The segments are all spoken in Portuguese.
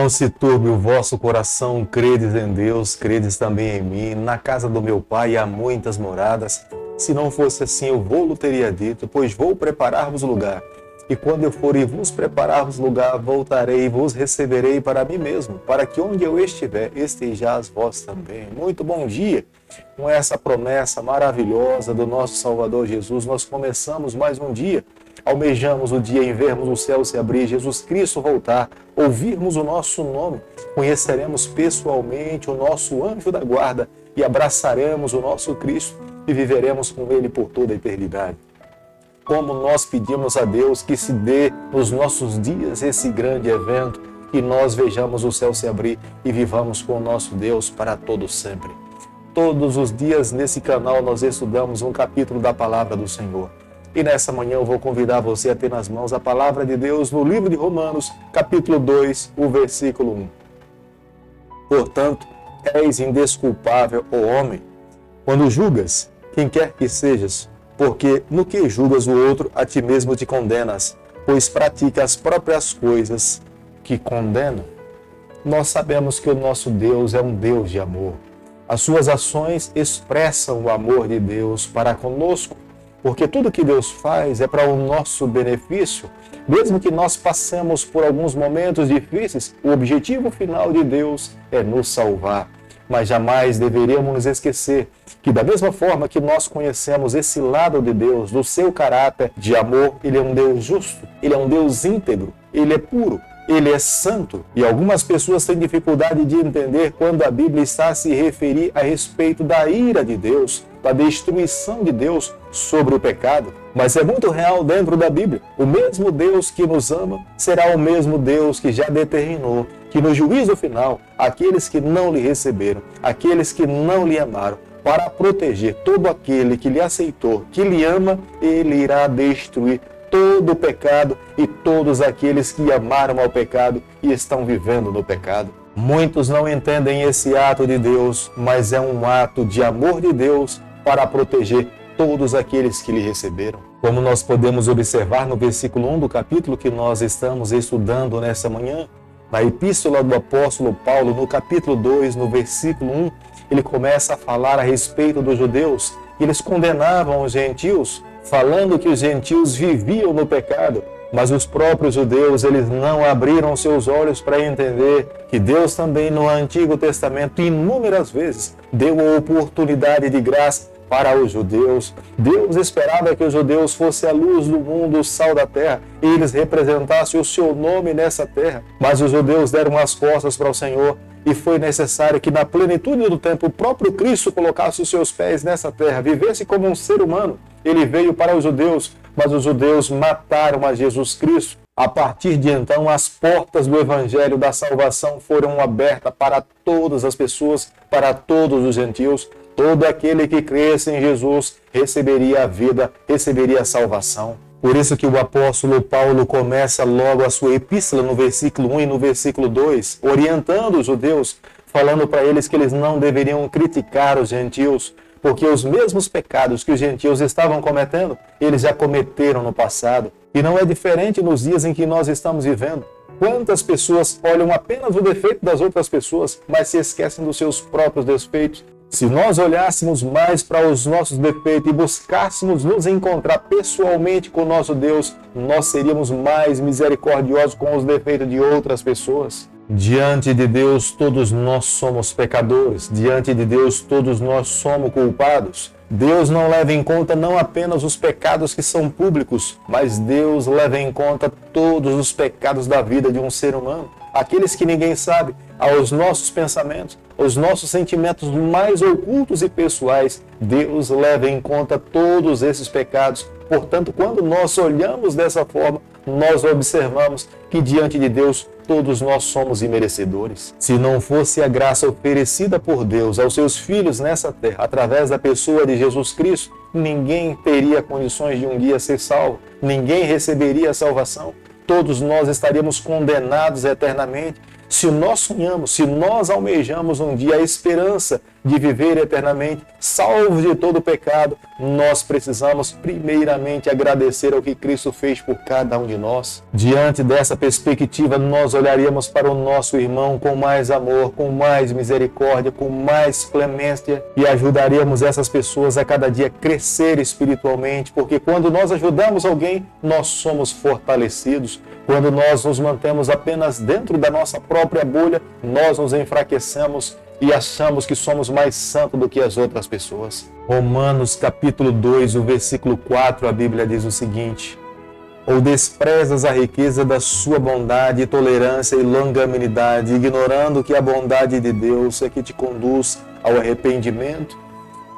Não se turbe o vosso coração, credes em Deus, credes também em mim. Na casa do meu Pai há muitas moradas. Se não fosse assim, eu vou-lo teria dito, pois vou preparar-vos lugar. E quando eu for e vos preparar-vos lugar, voltarei e vos receberei para mim mesmo, para que onde eu estiver, estejais vós também. Muito bom dia! Com essa promessa maravilhosa do nosso Salvador Jesus, nós começamos mais um dia. Almejamos o dia em vermos o céu se abrir, Jesus Cristo voltar, ouvirmos o nosso nome, conheceremos pessoalmente o nosso anjo da guarda e abraçaremos o nosso Cristo e viveremos com Ele por toda a eternidade. Como nós pedimos a Deus que se dê nos nossos dias esse grande evento, que nós vejamos o céu se abrir e vivamos com o nosso Deus para todo sempre. Todos os dias nesse canal nós estudamos um capítulo da Palavra do Senhor. E nessa manhã eu vou convidar você a ter nas mãos a Palavra de Deus no livro de Romanos, capítulo 2, o versículo 1. Portanto, és indesculpável, ó homem, quando julgas quem quer que sejas, porque no que julgas o outro, a ti mesmo te condenas, pois pratica as próprias coisas que condenam. Nós sabemos que o nosso Deus é um Deus de amor. As suas ações expressam o amor de Deus para conosco, porque tudo que Deus faz é para o nosso benefício. Mesmo que nós passemos por alguns momentos difíceis, o objetivo final de Deus é nos salvar. Mas jamais deveríamos nos esquecer que, da mesma forma que nós conhecemos esse lado de Deus, do seu caráter de amor, Ele é um Deus justo, Ele é um Deus íntegro, Ele é puro, Ele é santo. E algumas pessoas têm dificuldade de entender quando a Bíblia está a se referir a respeito da ira de Deus, da destruição de Deus sobre o pecado. Mas é muito real dentro da Bíblia. O mesmo Deus que nos ama será o mesmo Deus que já determinou que no juízo final, aqueles que não lhe receberam, aqueles que não lhe amaram, para proteger todo aquele que lhe aceitou, que lhe ama, Ele irá destruir todo o pecado e todos aqueles que amaram ao pecado e estão vivendo no pecado. Muitos não entendem esse ato de Deus, mas é um ato de amor de Deus para proteger todos aqueles que lhe receberam. Como nós podemos observar no versículo 1 do capítulo que nós estamos estudando nessa manhã, na epístola do apóstolo Paulo, no capítulo 2, no versículo 1, ele começa a falar a respeito dos judeus. Eles condenavam os gentios, falando que os gentios viviam no pecado, mas os próprios judeus, eles não abriram seus olhos para entender que Deus também no Antigo Testamento, inúmeras vezes, deu a oportunidade de graça para os judeus. Deus esperava que os judeus fossem a luz do mundo, o sal da terra, e eles representassem o seu nome nessa terra. Mas os judeus deram as costas para o Senhor e foi necessário que na plenitude do tempo o próprio Cristo colocasse os seus pés nessa terra, vivesse como um ser humano. Ele veio para os judeus, mas os judeus mataram a Jesus Cristo. A partir de então, as portas do Evangelho da salvação foram abertas para todas as pessoas, para todos os gentios. Todo aquele que cresce em Jesus receberia a vida, receberia a salvação. Por isso que o apóstolo Paulo começa logo a sua epístola no versículo 1 e no versículo 2, orientando os judeus, falando para eles que eles não deveriam criticar os gentios, porque os mesmos pecados que os gentios estavam cometendo, eles já cometeram no passado. E não é diferente nos dias em que nós estamos vivendo. Quantas pessoas olham apenas o defeito das outras pessoas, mas se esquecem dos seus próprios defeitos? Se nós olhássemos mais para os nossos defeitos e buscássemos nos encontrar pessoalmente com o nosso Deus, nós seríamos mais misericordiosos com os defeitos de outras pessoas. Diante de Deus, todos nós somos pecadores. Diante de Deus, todos nós somos culpados. Deus não leva em conta não apenas os pecados que são públicos, mas Deus leva em conta todos os pecados da vida de um ser humano. Aqueles que ninguém sabe, aos nossos pensamentos, os nossos sentimentos mais ocultos e pessoais, Deus leva em conta todos esses pecados. Portanto, quando nós olhamos dessa forma, nós observamos que diante de Deus todos nós somos imerecedores. Se não fosse a graça oferecida por Deus aos seus filhos nessa terra, através da pessoa de Jesus Cristo, ninguém teria condições de um dia ser salvo, ninguém receberia a salvação. Todos nós estaríamos condenados eternamente. Se nós sonhamos, se nós almejamos um dia a esperança de viver eternamente, salvos de todo pecado, nós precisamos primeiramente agradecer ao que Cristo fez por cada um de nós. Diante dessa perspectiva, nós olharíamos para o nosso irmão com mais amor, com mais misericórdia, com mais clemência e ajudaríamos essas pessoas a cada dia crescer espiritualmente, porque quando nós ajudamos alguém, nós somos fortalecidos. Quando nós nos mantemos apenas dentro da nossa própria bolha, nós nos enfraquecemos e achamos que somos mais santos do que as outras pessoas. Romanos capítulo 2, o versículo 4, a Bíblia diz o seguinte: ou desprezas a riqueza da sua bondade, tolerância e longanimidade, ignorando que a bondade de Deus é que te conduz ao arrependimento?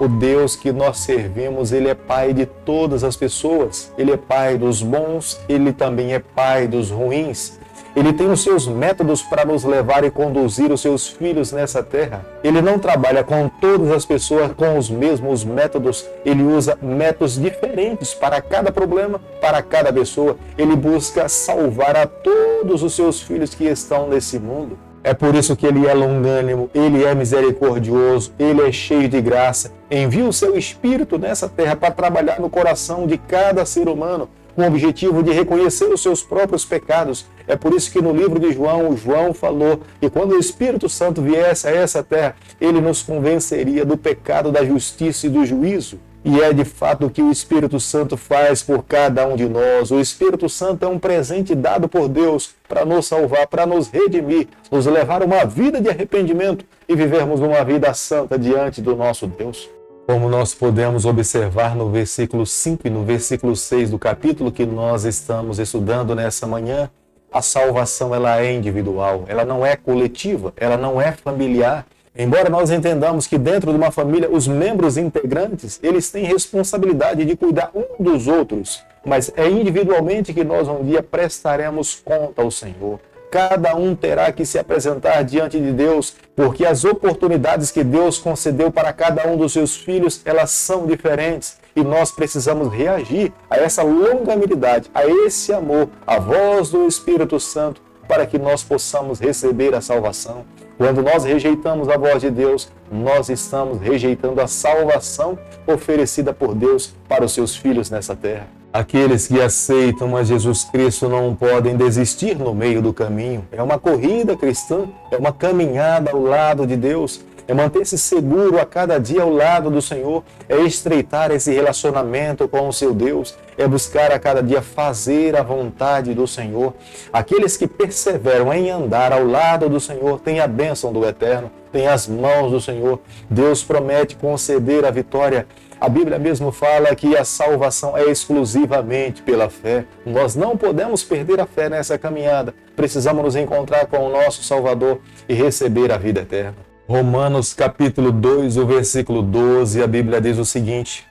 O Deus que nós servimos, Ele é Pai de todas as pessoas. Ele é Pai dos bons, Ele também é Pai dos ruins. Ele tem os seus métodos para nos levar e conduzir os seus filhos nessa terra. Ele não trabalha com todas as pessoas com os mesmos métodos. Ele usa métodos diferentes para cada problema, para cada pessoa. Ele busca salvar a todos os seus filhos que estão nesse mundo. É por isso que Ele é longânimo, Ele é misericordioso, Ele é cheio de graça. Envia o seu Espírito nessa terra para trabalhar no coração de cada ser humano, com o objetivo de reconhecer os seus próprios pecados. É por isso que no livro de João, João falou que quando o Espírito Santo viesse a essa terra, Ele nos convenceria do pecado, da justiça e do juízo. E é de fato o que o Espírito Santo faz por cada um de nós. O Espírito Santo é um presente dado por Deus para nos salvar, para nos redimir, nos levar a uma vida de arrependimento e vivermos uma vida santa diante do nosso Deus. Como nós podemos observar no versículo 5 e no versículo 6 do capítulo que nós estamos estudando nessa manhã, a salvação ela é individual, ela não é coletiva, ela não é familiar. Embora nós entendamos que dentro de uma família, os membros integrantes, eles têm responsabilidade de cuidar um dos outros, mas é individualmente que nós um dia prestaremos conta ao Senhor. Cada um terá que se apresentar diante de Deus, porque as oportunidades que Deus concedeu para cada um dos seus filhos, elas são diferentes. E nós precisamos reagir a essa longanimidade, a esse amor, à voz do Espírito Santo, para que nós possamos receber a salvação. Quando nós rejeitamos a voz de Deus, nós estamos rejeitando a salvação oferecida por Deus para os seus filhos nessa terra. Aqueles que aceitam a Jesus Cristo não podem desistir no meio do caminho. É uma corrida cristã, é uma caminhada ao lado de Deus, é manter-se seguro a cada dia ao lado do Senhor, é estreitar esse relacionamento com o seu Deus, é buscar a cada dia fazer a vontade do Senhor. Aqueles que perseveram em andar ao lado do Senhor têm a bênção do Eterno, têm as mãos do Senhor. Deus promete conceder a vitória. A Bíblia mesmo fala que a salvação é exclusivamente pela fé. Nós não podemos perder a fé nessa caminhada. Precisamos nos encontrar com o nosso Salvador e receber a vida eterna. Romanos capítulo 2, o versículo 12, a Bíblia diz o seguinte: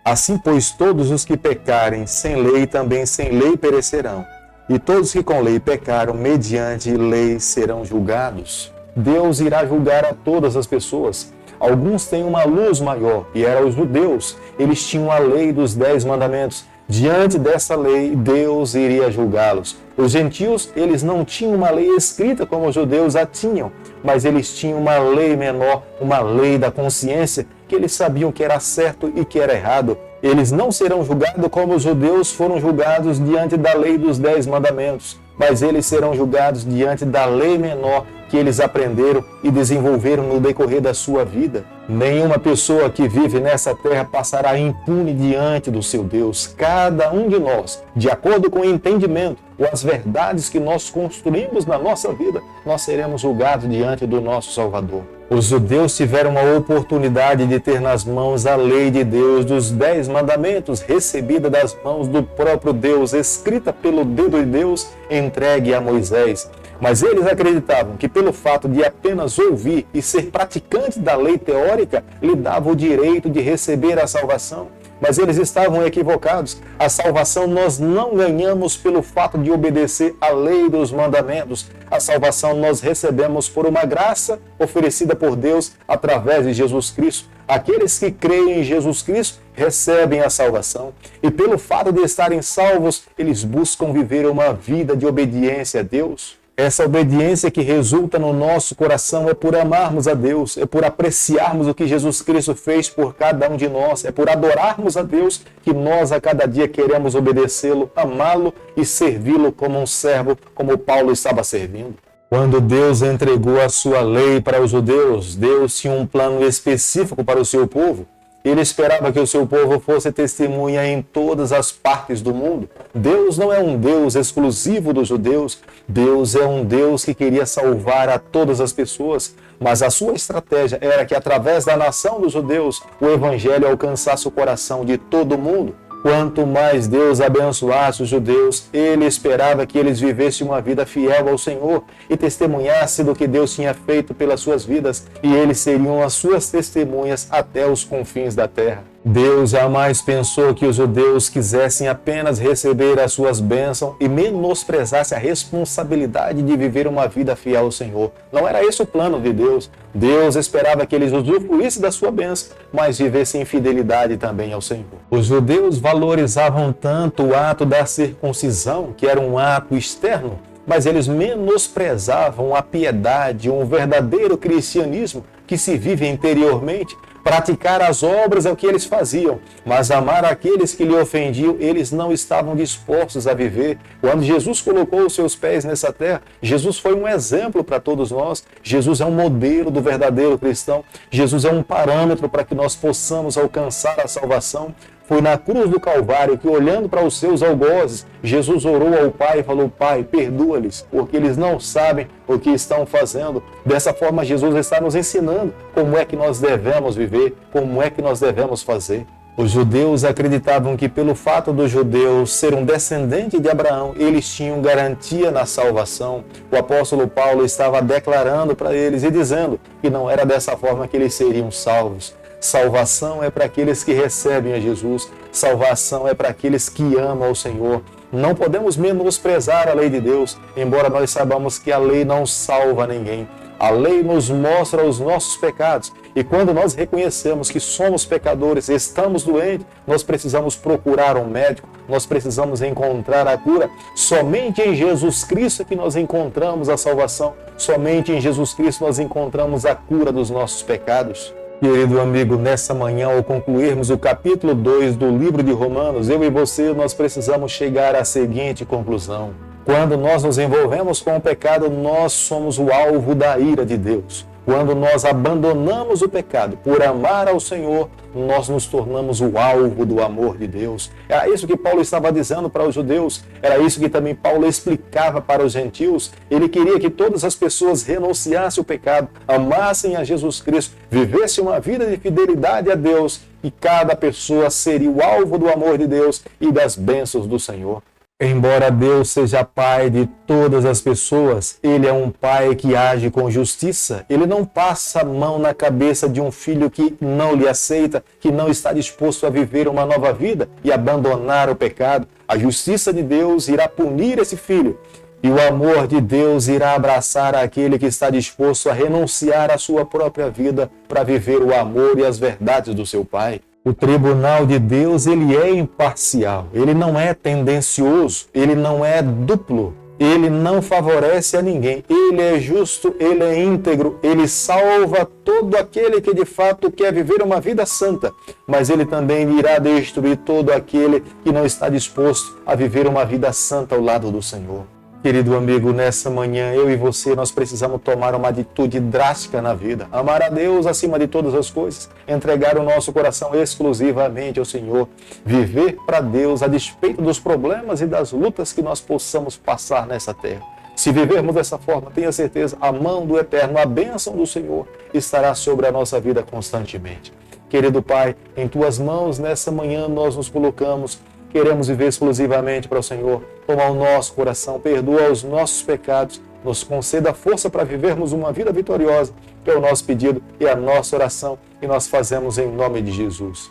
assim, pois, todos os que pecarem sem lei, também sem lei perecerão. E todos que com lei pecaram, mediante lei serão julgados. Deus irá julgar a todas as pessoas. Alguns têm uma luz maior, e eram os judeus. Eles tinham a lei dos 10 mandamentos. Diante dessa lei, Deus iria julgá-los. Os gentios, eles não tinham uma lei escrita como os judeus a tinham, mas eles tinham uma lei menor, uma lei da consciência, que eles sabiam que era certo e que era errado. Eles não serão julgados como os judeus foram julgados diante da lei dos 10 mandamentos, mas eles serão julgados diante da lei menor que eles aprenderam e desenvolveram no decorrer da sua vida. Nenhuma pessoa que vive nessa terra passará impune diante do seu Deus. Cada um de nós, de acordo com o entendimento ou as verdades que nós construímos na nossa vida, nós seremos julgados diante do nosso Salvador. Os judeus tiveram a oportunidade de ter nas mãos a lei de Deus, dos 10 mandamentos, recebida das mãos do próprio Deus, escrita pelo dedo de Deus, entregue a Moisés. Mas eles acreditavam que pelo fato de apenas ouvir e ser praticante da lei teórica, lhe dava o direito de receber a salvação. Mas eles estavam equivocados. A salvação nós não ganhamos pelo fato de obedecer à lei dos mandamentos. A salvação nós recebemos por uma graça oferecida por Deus através de Jesus Cristo. Aqueles que creem em Jesus Cristo recebem a salvação. E pelo fato de estarem salvos, eles buscam viver uma vida de obediência a Deus. Essa obediência que resulta no nosso coração é por amarmos a Deus, é por apreciarmos o que Jesus Cristo fez por cada um de nós, é por adorarmos a Deus que nós a cada dia queremos obedecê-lo, amá-lo e servi-lo como um servo, como Paulo estava servindo. Quando Deus entregou a sua lei para os judeus, Deus tinha um plano específico para o seu povo. Ele esperava que o seu povo fosse testemunha em todas as partes do mundo. Deus não é um Deus exclusivo dos judeus. Deus é um Deus que queria salvar a todas as pessoas. Mas a sua estratégia era que, através da nação dos judeus, o evangelho alcançasse o coração de todo mundo. Quanto mais Deus abençoasse os judeus, ele esperava que eles vivessem uma vida fiel ao Senhor e testemunhassem do que Deus tinha feito pelas suas vidas, e eles seriam as suas testemunhas até os confins da terra. Deus jamais pensou que os judeus quisessem apenas receber as suas bênçãos e menosprezassem a responsabilidade de viver uma vida fiel ao Senhor. Não era esse o plano de Deus. Deus esperava que eles usufruíssem da sua bênção, mas vivessem em fidelidade também ao Senhor. Os judeus valorizavam tanto o ato da circuncisão, que era um ato externo, mas eles menosprezavam a piedade, um verdadeiro cristianismo que se vive interiormente. Praticar as obras é o que eles faziam, mas amar aqueles que lhe ofendiam, eles não estavam dispostos a viver. Quando Jesus colocou os seus pés nessa terra, Jesus foi um exemplo para todos nós. Jesus é um modelo do verdadeiro cristão. Jesus é um parâmetro para que nós possamos alcançar a salvação. Foi na cruz do Calvário que, olhando para os seus algozes, Jesus orou ao Pai e falou: Pai, perdoa-lhes, porque eles não sabem o que estão fazendo. Dessa forma, Jesus está nos ensinando como é que nós devemos viver, como é que nós devemos fazer. Os judeus acreditavam que, pelo fato dos judeus ser um descendente de Abraão, eles tinham garantia na salvação. O apóstolo Paulo estava declarando para eles e dizendo que não era dessa forma que eles seriam salvos. Salvação é para aqueles que recebem a Jesus. Salvação é para aqueles que amam ao Senhor. Não podemos menosprezar a lei de Deus, embora nós saibamos que a lei não salva ninguém. A lei nos mostra os nossos pecados. E quando nós reconhecemos que somos pecadores, estamos doentes, nós precisamos procurar um médico, nós precisamos encontrar a cura. Somente em Jesus Cristo é que nós encontramos a salvação. Somente em Jesus Cristo nós encontramos a cura dos nossos pecados. Querido amigo, nessa manhã, ao concluirmos o capítulo 2 do livro de Romanos, eu e você, nós precisamos chegar à seguinte conclusão. Quando nós nos envolvemos com o pecado, nós somos o alvo da ira de Deus. Quando nós abandonamos o pecado por amar ao Senhor, nós nos tornamos o alvo do amor de Deus. Era isso que Paulo estava dizendo para os judeus, era isso que também Paulo explicava para os gentios. Ele queria que todas as pessoas renunciassem ao pecado, amassem a Jesus Cristo, vivessem uma vida de fidelidade a Deus, e cada pessoa seria o alvo do amor de Deus e das bênçãos do Senhor. Embora Deus seja Pai de todas as pessoas, Ele é um Pai que age com justiça. Ele não passa a mão na cabeça de um filho que não lhe aceita, que não está disposto a viver uma nova vida e abandonar o pecado. A justiça de Deus irá punir esse filho, e o amor de Deus irá abraçar aquele que está disposto a renunciar à sua própria vida para viver o amor e as verdades do seu Pai. O tribunal de Deus, ele é imparcial, ele não é tendencioso, ele não é duplo, ele não favorece a ninguém, ele é justo, ele é íntegro, ele salva todo aquele que de fato quer viver uma vida santa, mas ele também irá destruir todo aquele que não está disposto a viver uma vida santa ao lado do Senhor. Querido amigo, nessa manhã, eu e você, nós precisamos tomar uma atitude drástica na vida. Amar a Deus acima de todas as coisas. Entregar o nosso coração exclusivamente ao Senhor. Viver para Deus a despeito dos problemas e das lutas que nós possamos passar nessa terra. Se vivermos dessa forma, tenha certeza, a mão do Eterno, a bênção do Senhor estará sobre a nossa vida constantemente. Querido Pai, em Tuas mãos, nessa manhã, nós nos colocamos. Queremos viver exclusivamente para o Senhor. Toma o nosso coração, perdoa os nossos pecados, nos conceda força para vivermos uma vida vitoriosa, que é o nosso pedido e a nossa oração, e nós fazemos em nome de Jesus.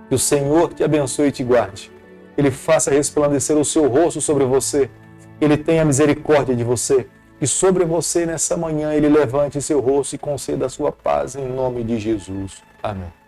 Que o Senhor te abençoe e te guarde. Ele faça resplandecer o seu rosto sobre você. Ele tenha misericórdia de você. E sobre você nessa manhã Ele levante seu rosto e conceda a sua paz em nome de Jesus. Amém.